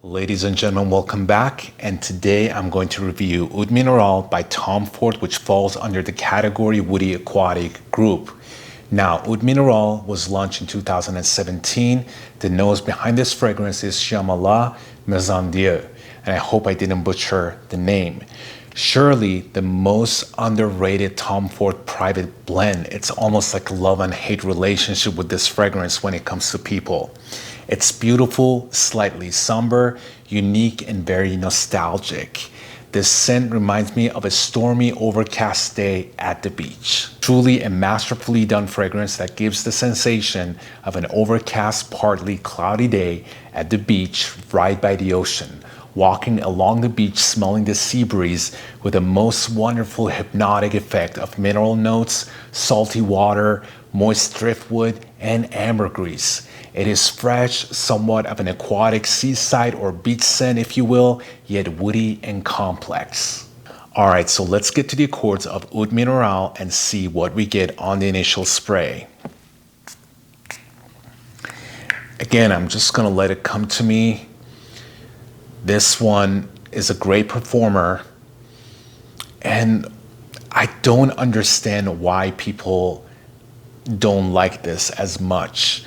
Ladies and gentlemen, welcome back. And today I'm going to review Oud Minérale by Tom Ford, which falls under the category Woody Aquatic Group. Now, Oud Minérale was launched in 2017. The nose behind this fragrance is Shyamala Maison Dieu, and I hope I didn't butcher the name. Surely the most underrated Tom Ford private blend. It's almost like a love and hate relationship with this fragrance when it comes to people. It's beautiful, slightly somber, unique, and very nostalgic. This scent reminds me of a stormy, overcast day at the beach. Truly a masterfully done fragrance that gives the sensation of an overcast, partly cloudy day at the beach right by the ocean. Walking along the beach smelling the sea breeze with a most wonderful hypnotic effect of mineral notes, salty water, moist driftwood, and ambergris. It is fresh, somewhat of an aquatic seaside or beach scent, if you will, yet woody and complex. Alright, so let's get to the accords of Oud Minérale and see what we get on the initial spray. Again, I'm just going to let it come to me. This one is a great performer, and I don't understand why people don't like this as much.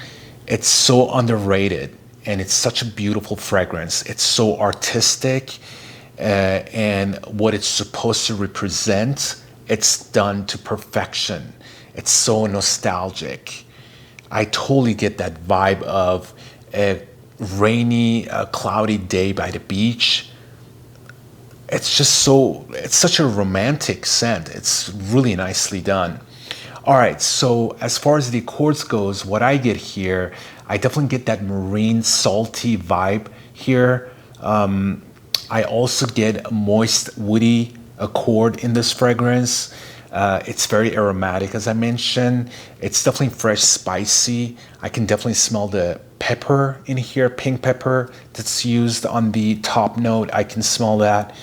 It's so underrated, and it's such a beautiful fragrance. It's so artistic, and what it's supposed to represent, it's done to perfection. It's so nostalgic. I totally get that vibe of a rainy, cloudy day by the beach. It's such a romantic scent. It's really nicely done. All right, so as far as the accords goes, what I get here, I definitely get that marine salty vibe here. I also get a moist woody accord in this fragrance. It's very aromatic, as I mentioned. It's definitely fresh, spicy. I can definitely smell the pepper in here, pink pepper that's used on the top note. I can smell that.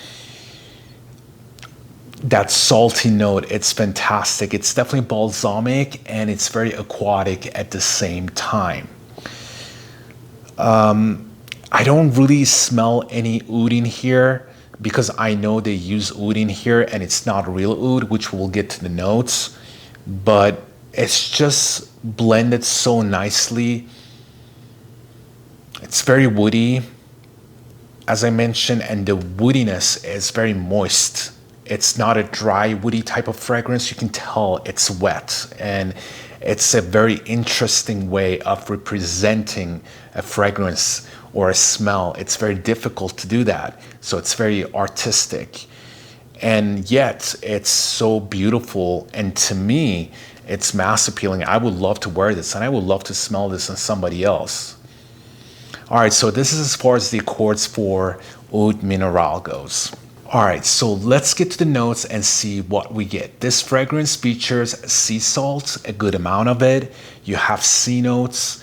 That salty note, it's fantastic. It's definitely balsamic, and it's very aquatic at the same time. I don't really smell any oud in here because I know they use oud in here and it's not real oud, which we'll get to the notes, but it's just blended so nicely. It's very woody, as I mentioned, and the woodiness is very moist. It's not a dry, woody type of fragrance. You can tell it's wet, and it's a very interesting way of representing a fragrance or a smell. It's very difficult to do that. So it's very artistic, and yet it's so beautiful. And to me, it's mass appealing. I would love to wear this, and I would love to smell this on somebody else. All right, so this is as far as the accords for Oud Minérale goes. All right, so let's get to the notes and see what we get. This fragrance features sea salt, a good amount of it. You have sea notes,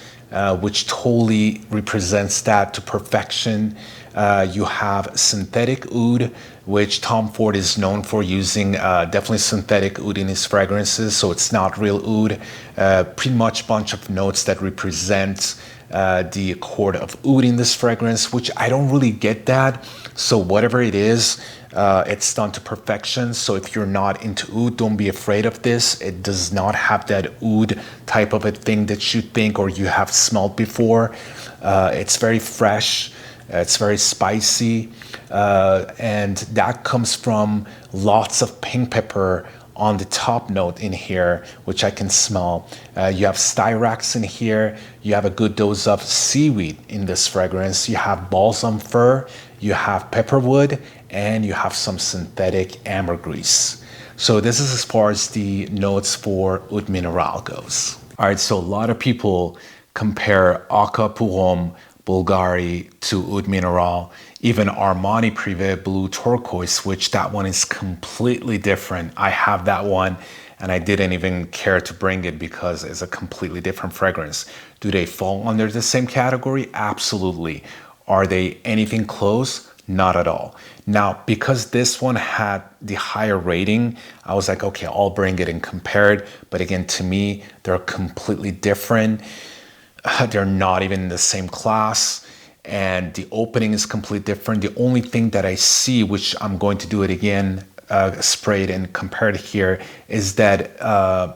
which totally represents that to perfection. You have synthetic oud, which Tom Ford is known for using definitely synthetic oud in his fragrances, so it's not real oud. Pretty much a bunch of notes that represent the accord of oud in this fragrance, which I don't really get that. So whatever it is, it's done to perfection. So if you're not into oud, don't be afraid of this. It does not have that oud type of a thing that you think or you have smelled before. It's very fresh. It's very spicy. And that comes from lots of pink pepper on the top note in here, which I can smell. You have styrax in here. You have a good dose of seaweed in this fragrance. You have balsam fir, you have pepperwood, and you have some synthetic ambergris. So this is as far as the notes for Oud Minérale goes. All right, so a lot of people compare Aqua pour Homme Bulgari to Oud Minérale, even Armani Privé Blue Turquoise, which that one is completely different. I have that one, and I didn't even care to bring it because it's a completely different fragrance. Do they fall under the same category? Absolutely. Are they anything close? Not at all. Now, because this one had the higher rating, I was like, okay, I'll bring it and compare it. But again, to me, they're completely different. They're not even in the same class. and the opening is completely different. The only thing that I see, which I'm going to do it again, sprayed and compared here, is that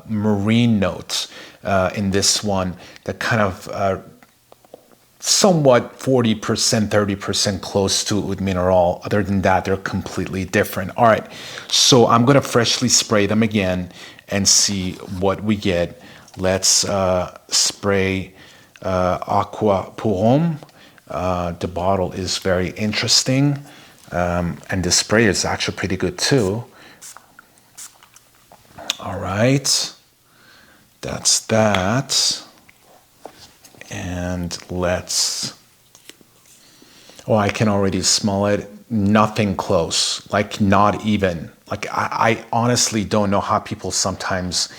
marine note in this one that kind of somewhat 40%, 30% close to Oud Minérale. Other than that, they're completely different. All right, so I'm gonna freshly spray them again and see what we get. Let's spray Aqua pour Homme. The bottle is very interesting, and the spray is actually pretty good too. All right, that's that. And let's, oh, I can already smell it. Nothing close, like not even. Like I honestly don't know how people sometimes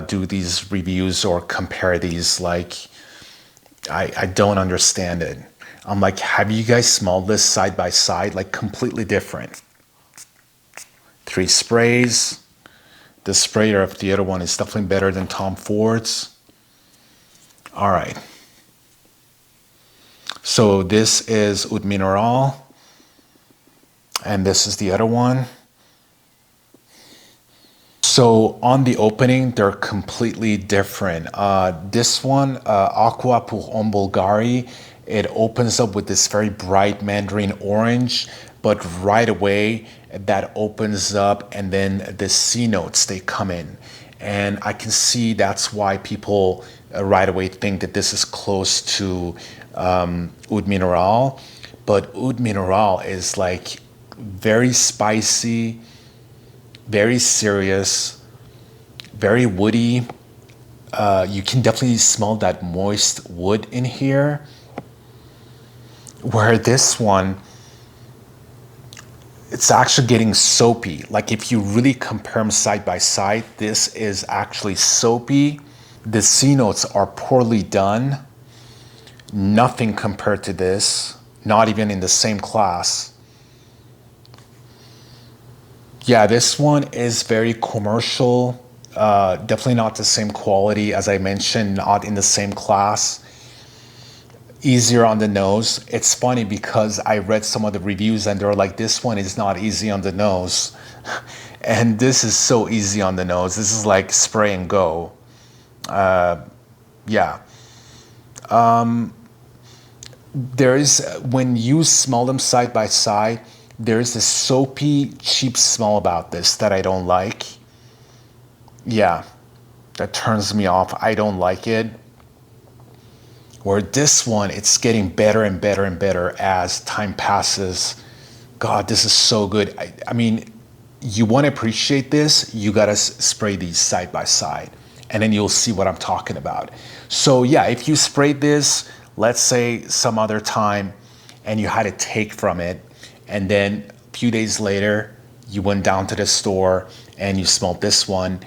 do these reviews or compare these. Like I don't understand it. I'm like, have you guys smelled this side by side? Like completely different. 3 sprays. The sprayer of the other one is definitely better than Tom Ford's. All right. So this is Oud Minérale, and this is the other one. So on the opening, they're completely different. This one, Aqua pour Homme Bulgari, it opens up with this very bright mandarin orange, but right away that opens up, and then the C notes, they come in. And I can see that's why people right away think that this is close to Oud Minérale. But Oud Minérale is like very spicy, very serious, very woody. You can definitely smell that moist wood in here. Where this one, it's actually getting soapy. Like if you really compare them side by side, this is actually soapy. The C notes are poorly done. Nothing compared to this, not even in the same class. Yeah, this one is very commercial. Definitely not the same quality, as I mentioned, not in the same class. Easier on the nose. It's funny because I read some of the reviews and they're like, this one is not easy on the nose. And this is so easy on the nose. This is like spray and go. Yeah. There is, when you smell them side by side, there is this soapy, cheap smell about this that I don't like. Yeah, that turns me off. I don't like it. Where this one, it's getting better and better and better as time passes. God, this is so good. I mean, you want to appreciate this, you got to spray these side by side, and then you'll see what I'm talking about. So yeah, if you sprayed this, let's say some other time, and you had a take from it, and then a few days later, you went down to the store and you smelled this one,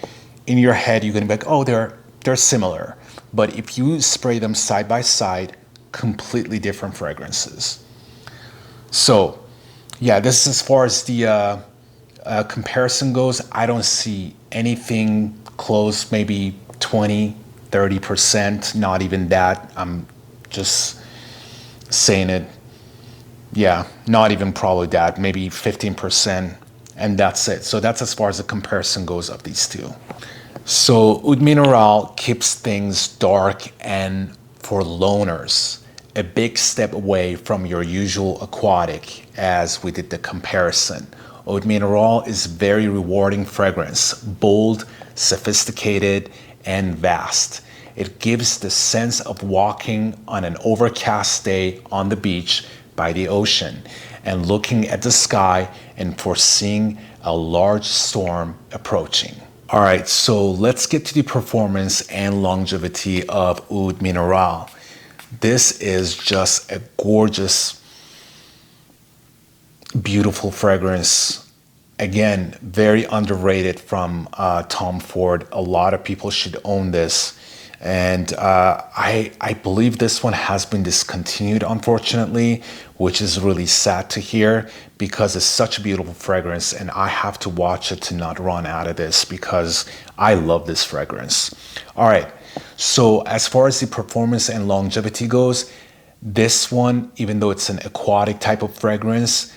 in your head, you're going to be like, oh, they're similar. But if you spray them side by side, completely different fragrances. So yeah, this is as far as the comparison goes. I don't see anything close, maybe 20, 30%, not even that. I'm just saying it. Yeah, not even probably that, maybe 15%, and that's it. So that's as far as the comparison goes of these two. So Oud Minérale keeps things dark and for loners, a big step away from your usual aquatic as we did the comparison. Oud Minérale is very rewarding fragrance, bold, sophisticated, and vast. It gives the sense of walking on an overcast day on the beach by the ocean and looking at the sky and foreseeing a large storm approaching. All right, so let's get to the performance and longevity of Oud Minérale. This is just a gorgeous, beautiful fragrance. Again, very underrated from Tom Ford. A lot of people should own this. And I believe this one has been discontinued, unfortunately, which is really sad to hear because it's such a beautiful fragrance and I have to watch it to not run out of this because I love this fragrance. All right, so as far as the performance and longevity goes, This one, even though it's an aquatic type of fragrance,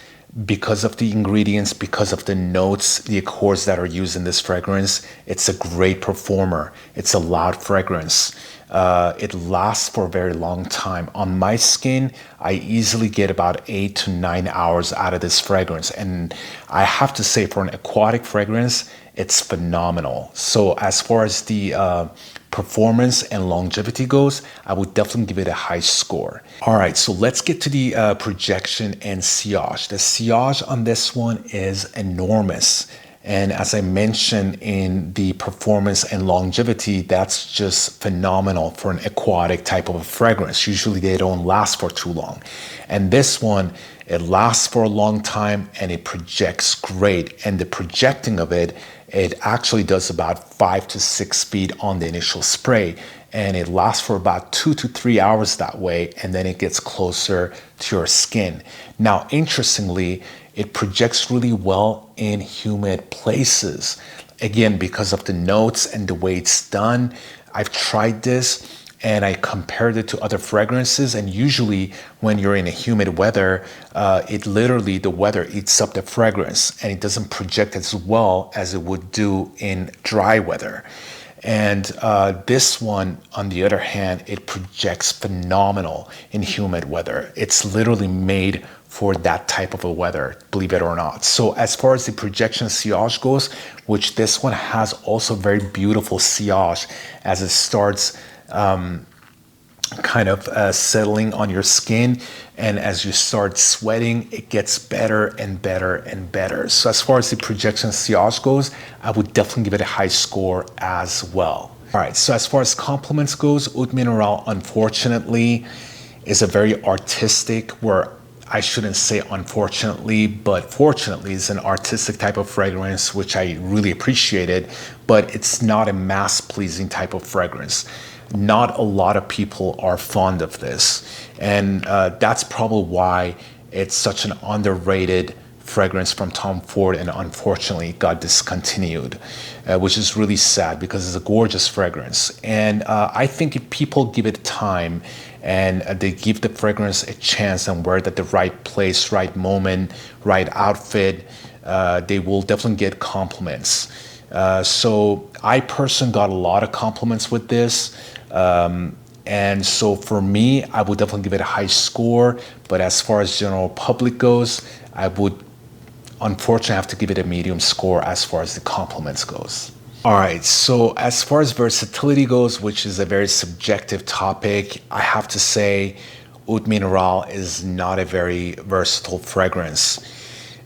because of the ingredients, because of the notes, the accords that are used in this fragrance, it's a great performer. It's a loud fragrance. It lasts for a very long time. On my skin, I easily get about 8 to 9 hours out of this fragrance. And I have to say, for an aquatic fragrance, it's phenomenal. So as far as the performance and longevity goes, I would definitely give it a high score. All right, so let's get to the projection and sillage. The sillage on this one is enormous. And as I mentioned in the performance and longevity, that's just phenomenal for an aquatic type of a fragrance. Usually they don't last for too long. And this one, it lasts for a long time and it projects great. And the projecting of it, it actually does about 5 to 6 feet on the initial spray. And it lasts for about 2 to 3 hours that way. And then it gets closer to your skin. Now, interestingly, it projects really well in humid places. Again, because of the notes and the way it's done. I've tried this and I compared it to other fragrances. And usually when you're in a humid weather, the weather eats up the fragrance and it doesn't project as well as it would do in dry weather. And this one, on the other hand, it projects phenomenal in humid weather. It's literally made for that type of a weather, believe it or not. So as far as the projection sillage goes, which this one has also very beautiful sillage as it starts settling on your skin, and as you start sweating, it gets better and better and better. So as far as the projection sillage goes, I would definitely give it a high score as well. All right, so as far as compliments goes, Oud Minérale, unfortunately, is a very artistic, where I shouldn't say unfortunately, but fortunately, it's an artistic type of fragrance, which I really appreciated, but it's not a mass-pleasing type of fragrance. Not a lot of people are fond of this, and that's probably why it's such an underrated fragrance from Tom Ford, and unfortunately got discontinued, which is really sad because it's a gorgeous fragrance. And I think if people give it time and they give the fragrance a chance and wear it at the right place, right moment, right outfit, they will definitely get compliments. So I personally got a lot of compliments with this. And so for me, I would definitely give it a high score. But as far as general public goes, I would unfortunately have to give it a medium score as far as the compliments goes. All right, so as far as versatility goes, which is a very subjective topic, I have to say Oud Minérale is not a very versatile fragrance.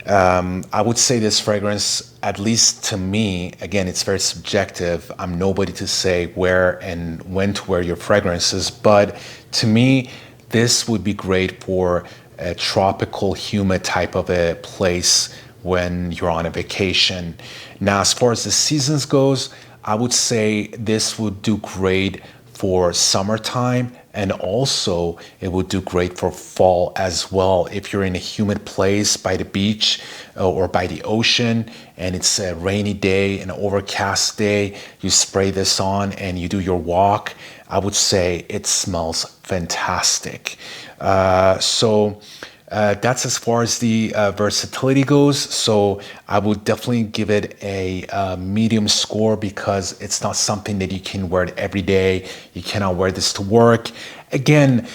I would say this fragrance, at least to me, again, it's very subjective. I'm nobody to say where and when to wear your fragrances, but to me, this would be great for a tropical, humid type of a place when you're on a vacation. Now, as far as the seasons goes, I would say this would do great for summertime, and also it would do great for fall as well. If you're in a humid place by the beach or by the ocean and it's a rainy day, an overcast day, you spray this on and you do your walk, I would say it smells fantastic. That's as far as the versatility goes. So I would definitely give it a medium score because it's not something that you can wear every day. You cannot wear this to work. Again,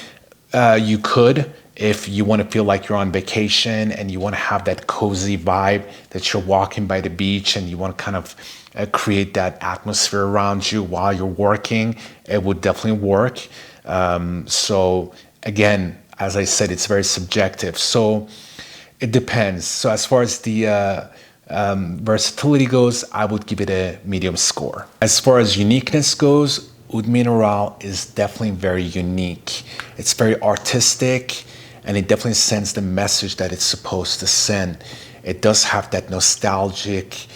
you could if you want to feel like you're on vacation and you want to have that cozy vibe that you're walking by the beach and you want to kind of create that atmosphere around you while you're working. It would definitely work. So again, as I said, it's very subjective. So it depends. So as far as the versatility goes, I would give it a medium score. As far as uniqueness goes, Oud Minérale is definitely very unique. It's very artistic and it definitely sends the message that it's supposed to send. It does have that nostalgic,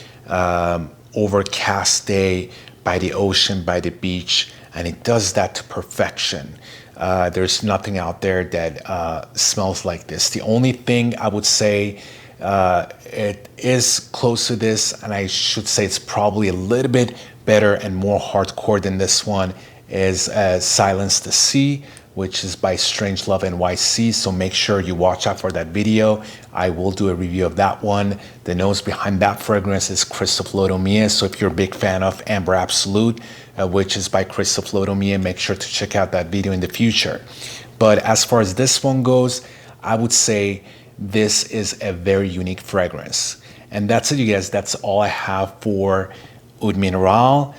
overcast day by the ocean, by the beach, and it does that to perfection. There's nothing out there that smells like this. The only thing I would say it is close to this, and I should say it's probably a little bit better and more hardcore than this one, is Silence the Sea, which is by Strange Love NYC. So make sure you watch out for that video. I will do a review of that one. The nose behind that fragrance is Cristoflodomia. So if you're a big fan of Amber Absolute, which is by Cristoflodomia, make sure to check out that video in the future. But as far as this one goes, I would say this is a very unique fragrance. And that's it, you guys. That's all I have for Oud Minérale.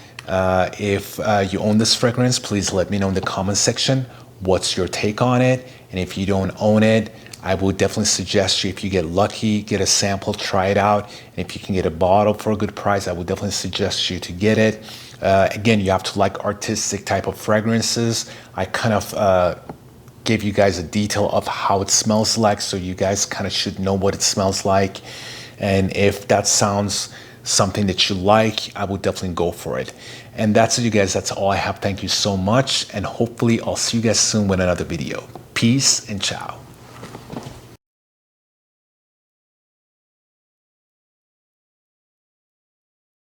If you own this fragrance, please let me know in the comment section what's your take on it. And if you don't own it, I would definitely suggest you, if you get lucky, get a sample, try it out. And if you can get a bottle for a good price, I would definitely suggest you to get it. Again, you have to like artistic type of fragrances. I kind of gave you guys a detail of how it smells like, so you guys kind of should know what it smells like. And if that sounds something that you like, I would definitely go for it. And that's it, you guys. That's all I have. Thank you so much, and hopefully I'll see you guys soon with another video. Peace and ciao.